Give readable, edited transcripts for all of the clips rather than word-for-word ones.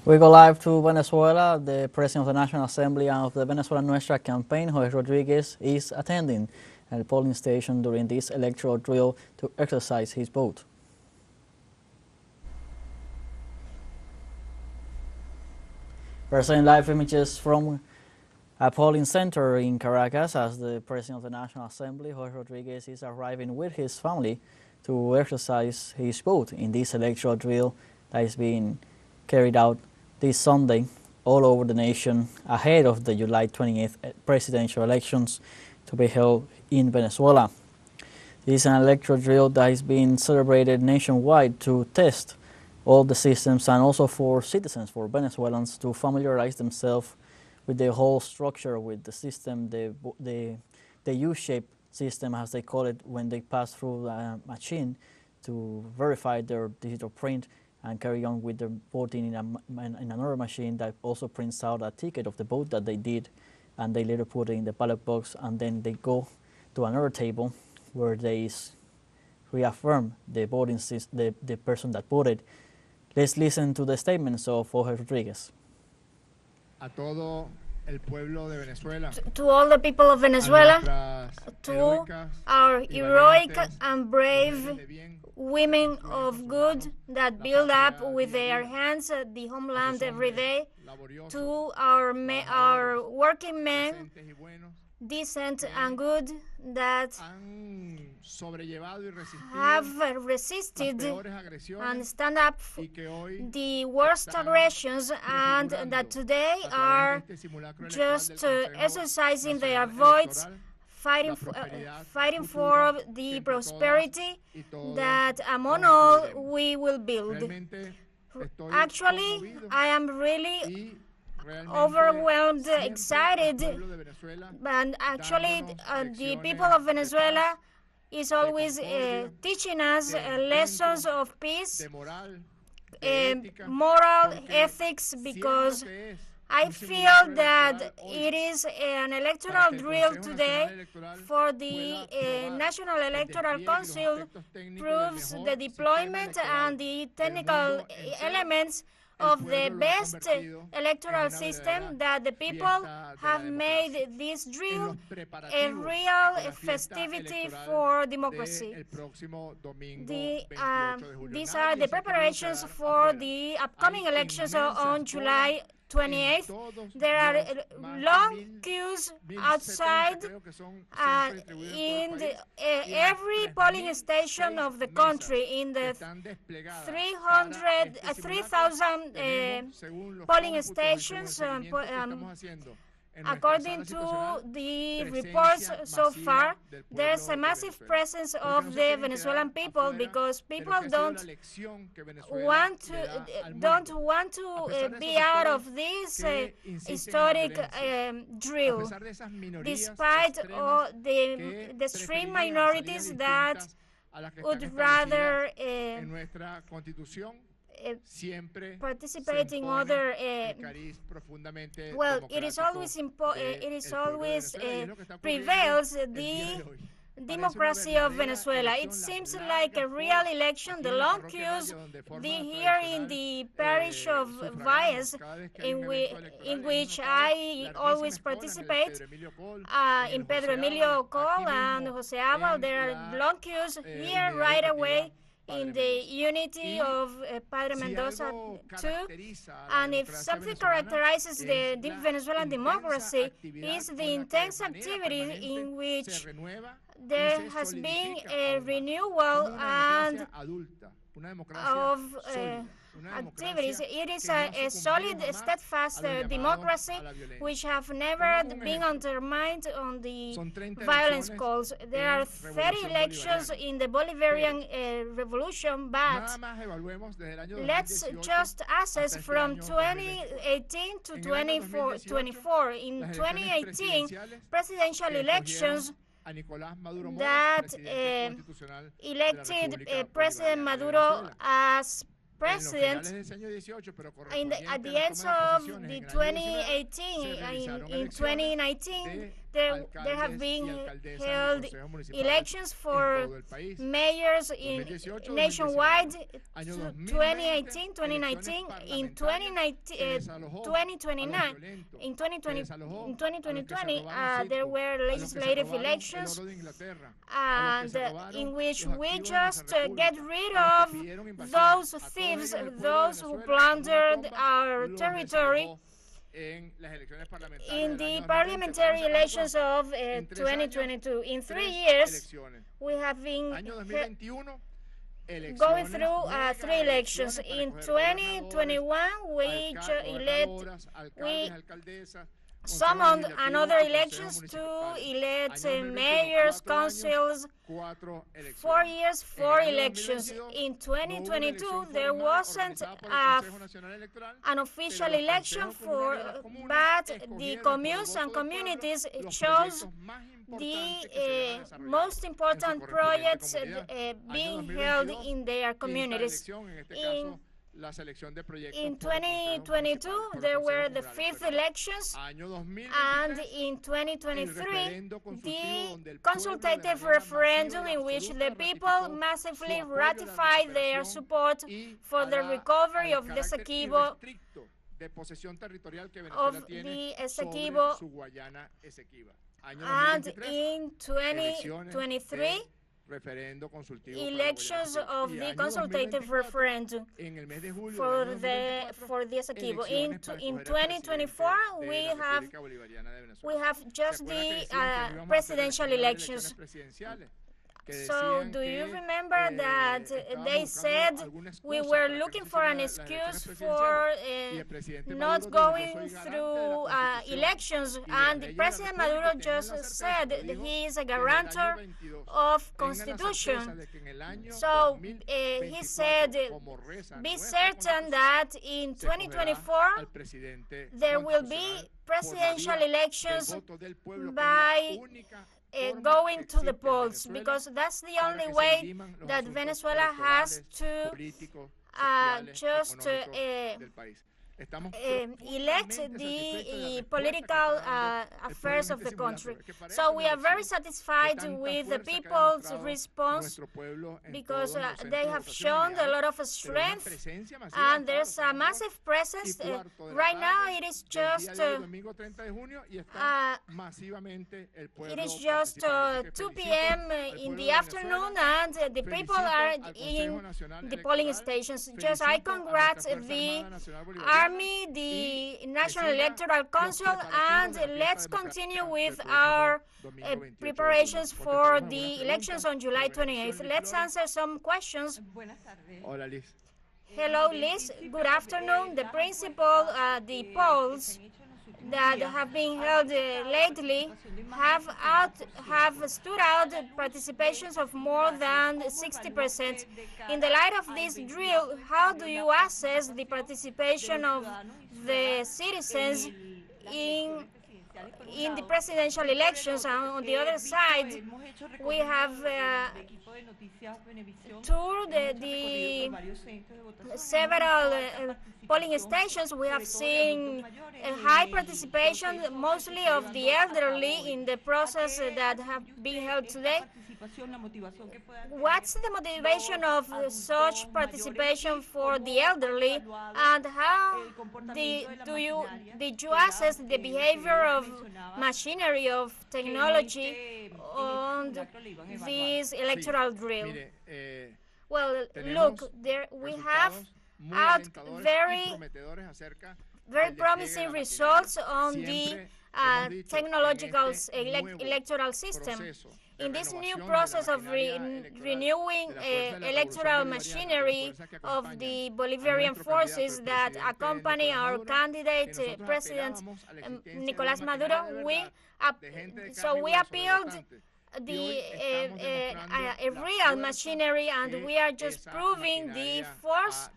We go live to Venezuela. The President of the National Assembly and of the Venezuela Nuestra Campaign, Jorge Rodriguez, is attending at the polling station during this electoral drill to exercise his vote. We're seeing live images from a polling center in Caracas as the President of the National Assembly, Jorge Rodriguez, is arriving with his family to exercise his vote in this electoral drill that is being carried out this Sunday all over the nation ahead of the July 28th presidential elections to be held in Venezuela. This is an electoral drill that is being celebrated nationwide to test all the systems and also for citizens, for Venezuelans, to familiarize themselves with the whole structure, with the system, the U-shaped system, as they call it, when they pass through a machine to verify their digital print and carry on with the voting in another machine that also prints out a ticket of the vote that they did, and they later put it in the ballot box, and then they go to another table where they reaffirm the voting system, the person that voted. Let's listen to the statements of Jorge Rodriguez. A todo el pueblo de Venezuela, to all the people of Venezuela, to our heroic and brave women of good that build up with their hands the homeland every day, to our working men, decent and good, that have resisted and stand up the worst aggressions, and that today are just exercising their voice, fighting for the prosperity that among all we will build. Actually, I am really overwhelmed, excited, and actually the people of Venezuela is always teaching us lessons of peace, moral ethics, because I feel that it is an electoral drill today for the National Electoral Council, proves the deployment and the technical elements of the best electoral system, that the people have made this drill a real festivity for democracy. These are the preparations for the upcoming elections on July 28th. There are long queues outside in every polling station of the country, in the 3,000 polling stations. According to the reports so far, there's a massive presence of the Venezuelan people, because people don't want to be out of this historic drill, despite all the extreme minorities that would rather participate in other well, it is always prevails the democracy of Venezuela. It seems like a real election. The long queues here in the parish of Valles, in which I always participate, in Pedro Emilio Col and Jose Abal, there are long queues here right away in the unity of Padre Mendoza too. And if something characterizes the Venezuelan democracy, is the intense activity in which there has been a renewal and of activities. It is a solid, steadfast democracy which have never been undermined on the violence calls. There are 30 elections in the Bolivarian revolution, but let's just assess from 2018 to 2024. In 2018 presidential elections that elected President Maduro as president at the end of the 2018, in 2019, there have been held elections for mayors nationwide 2018, 2019, in 2029, in 2020, there were legislative elections, and in which we just get rid of those thieves, those who plundered our territory in the parliamentary elections of 2022. In 3 years, we have been going through 3 elections. In 2021, we summoned another elections to elect mayors, councils, 4 years, 4 elections. In 2022, there wasn't an official election but the communes and communities chose the most important projects being held in their communities. In 2022, there were the 5th elections, and in 2023, the consultative referendum in which the people massively ratified their support for the recovery of the Esequibo, and in 2023, elections of the consultative referendum for the Esequibo. In 2024, we have just the presidential elections. So, do you remember that they said we were looking for an excuse for not going through elections, and the President Maduro just said that he is a guarantor of Constitution. So, he said, be certain that in 2024 there will be presidential elections by going to the polls, because that's the only way that Venezuela has to just elect the political affairs of the country. So we are very satisfied with the people's response, because they have shown a lot of strength, and there's a massive presence. Right now it is just 2 p.m. in the afternoon, and the people are in the polling stations. Just I congrats the Army, the National Electoral Council, and let's continue with our preparations for the elections on July 28th. Let's answer some questions. Hello, Liz. Good afternoon. The principal, the polls that have been held lately have stood out participations of more than 60%. In the light of this drill, how do you assess the participation of the citizens in the presidential elections? And on the other side, we have toured the several polling stations. We have seen a high participation, mostly of the elderly, in the process that have been held today. What's the motivation of such participation for the elderly, and how did you assess the behavior of machinery, of technology on this electoral drill? Well, look, we have had very promising results on the technological electoral system. In this new process of renewing electoral machinery of the Bolivarian forces that accompany our candidate, President Nicolás Maduro, we appealed a real machinery, and we are just proving the force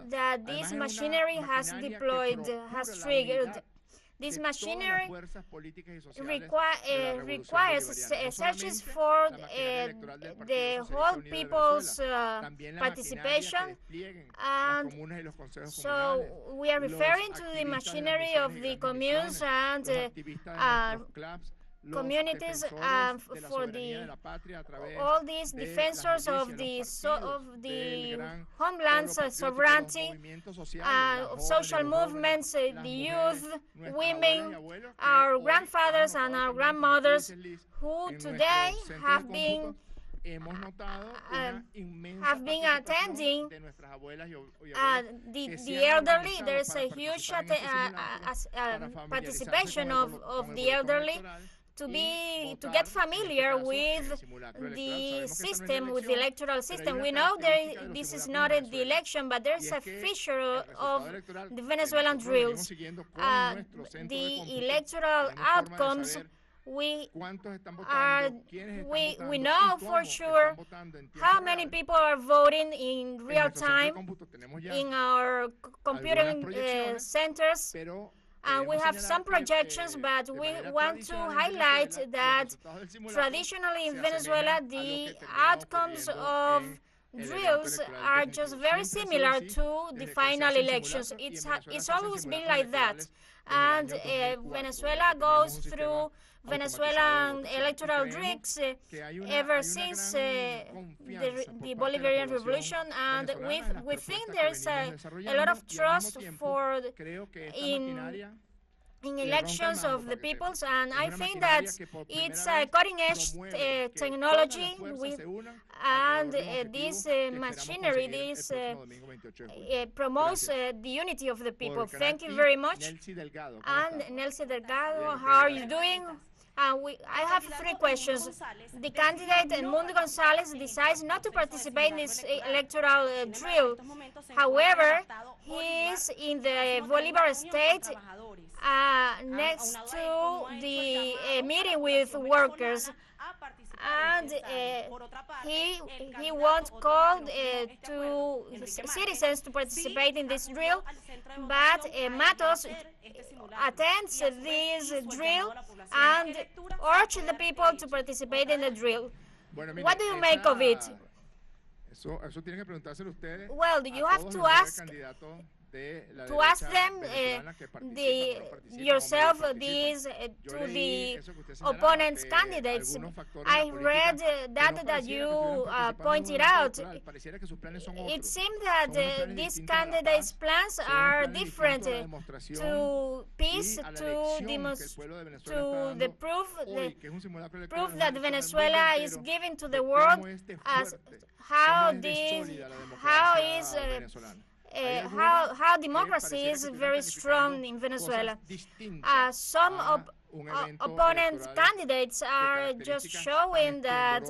that this machinery has deployed, has triggered. This machinery requires searches for the whole people's participation, and so we are referring to the machinery of the communes and communities, for all these defensors of the homeland's sovereignty, social movements, the youth, women, our grandfathers and our grandmothers, who today have been attending the elderly. There's a huge participation of the elderly to get familiar with the system, with the electoral system. We know this is not the election, but there's a feature of the Venezuelan drills. The electoral outcomes, we know for sure how many people are voting in real time in our computing centers. And we have some projections, but we want to highlight that traditionally in Venezuela, the outcomes of drills are just very similar to the final elections. It's always been like that. And Venezuela goes through Venezuelan electoral drills ever since the Bolivarian Revolution, and we think there's a lot of trust in elections of the peoples, and I think that it's a cutting-edge technology and this machinery, this promotes the unity of the people. Thank you very much. And Nelcy Delgado, how are you doing? I have 3 questions. The candidate, Edmundo Gonzalez, decides not to participate in this electoral drill. However, he is in the Bolivar state next to the meeting with workers. And he won't call to citizens to participate in this drill, but Matos attends this drill and urges the people to participate in the drill. What do you make of it? Well, you have to ask them yourself to the opponent's candidates. I read that you pointed out. It seems that these candidates' plans are different to peace, to the proof that Venezuela is giving to the world as how democracy is very strong in Venezuela. Some opponent candidates are just showing that